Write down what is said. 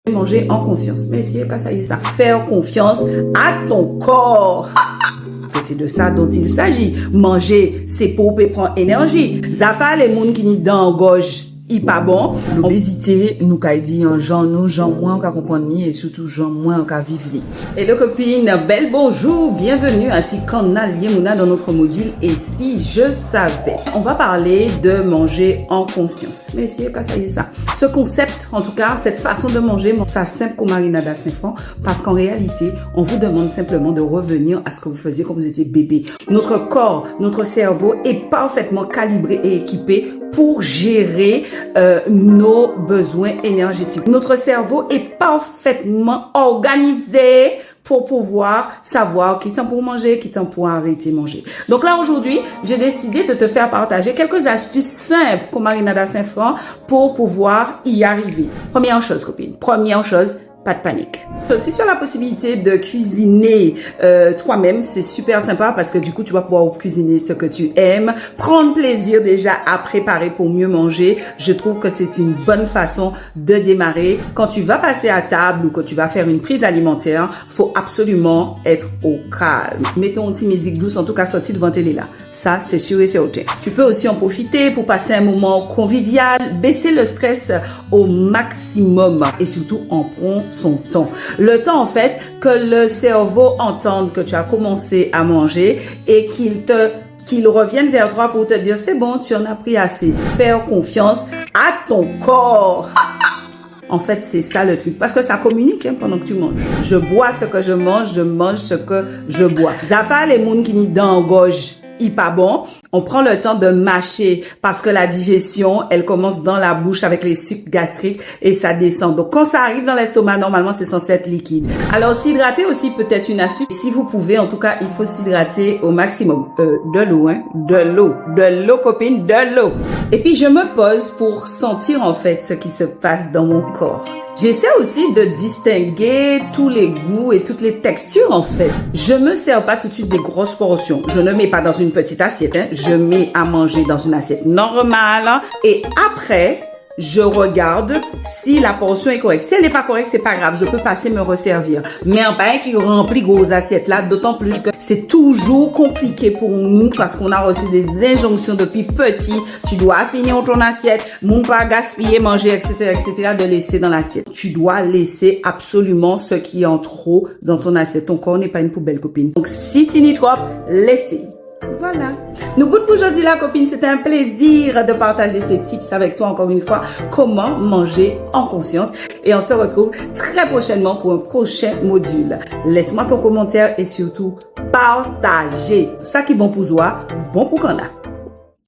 Manger en conscience. Mais si, ça y est, ça. Faire confiance à ton corps. C'est de ça dont il s'agit. Manger, c'est pour prendre énergie. Zafa, les gens qui n'y dans gorge, il pas bon. L'obésité, nous qu'a dit un genre, nous, genre moins on qu'a comprendre ni et surtout genre moins on qu'a vivre ni. Et le copine, belle bonjour, bienvenue ainsi qu'en allié Mouna dans notre module Et si je savais. On va parler de manger en conscience. Mais si, ça y est ça. Ce concept, en tout cas, cette façon de manger, ça simple comme Marinada Saint-Franc, parce qu'en réalité, on vous demande simplement de revenir à ce que vous faisiez quand vous étiez bébé. Notre corps, notre cerveau est parfaitement calibré et équipé pour gérer nos besoins énergétiques. Notre cerveau est parfaitement organisé pour pouvoir savoir qui temps pour manger, qui temps pour arrêter de manger. Donc là, aujourd'hui, j'ai décidé de te faire partager quelques astuces simples comme Marinada Saint-Franc pour pouvoir y arriver. Première chose, copine. Première chose, pas de panique. Si tu as la possibilité de cuisiner toi-même, c'est super sympa parce que du coup, tu vas pouvoir cuisiner ce que tu aimes, prendre plaisir déjà à préparer pour mieux manger. Je trouve que c'est une bonne façon de démarrer. Quand tu vas passer à table ou que tu vas faire une prise alimentaire, faut absolument être au calme. Mettons une petite musique douce, en tout cas sortie devant télé là. Ça, c'est sûr et certain. Tu peux aussi en profiter pour passer un moment convivial, baisser le stress au maximum et surtout en prendre son temps. Le temps, en fait, que le cerveau entende que tu as commencé à manger et qu'il revienne vers toi pour te dire c'est bon, tu en as pris assez. Faire confiance à ton corps. En fait, c'est ça le truc. Parce que ça communique pendant que tu manges. Je bois ce que je mange ce que je bois. Zafa, les gens qui n'y dans gorge, il pas bon. On prend le temps de mâcher parce que la digestion, elle commence dans la bouche avec les sucs gastriques et ça descend. Donc, quand ça arrive dans l'estomac, normalement, c'est censé être liquide. Alors, s'hydrater aussi peut être une astuce. Si vous pouvez, en tout cas, il faut s'hydrater au maximum. De l'eau, De l'eau, copine, de l'eau. Et puis, je me pose pour sentir, en fait, ce qui se passe dans mon corps. J'essaie aussi de distinguer tous les goûts et toutes les textures, en fait. Je me sers pas tout de suite des grosses portions. Je ne mets pas dans une petite assiette, Je mets à manger dans une assiette normale. Et après, je regarde si la portion est correcte. Si elle n'est pas correcte, c'est pas grave. Je peux passer me resservir. Mais un pain qui remplit grosses assiettes là, d'autant plus que c'est toujours compliqué pour nous parce qu'on a reçu des injonctions depuis petit. Tu dois finir ton assiette, mon pas gaspiller, manger, etc., de laisser dans l'assiette. Tu dois laisser absolument ce qui est en trop dans ton assiette. Ton corps n'est pas une poubelle, copine. Donc, si tu n'y trop, laissez. Voilà. Nous goûtons pour aujourd'hui la copine, c'était un plaisir de partager ces tips avec toi encore une fois, comment manger en conscience et on se retrouve très prochainement pour un prochain module. Laisse-moi ton commentaire et surtout partager. Ça qui est bon pour toi, bon pour qu'on a.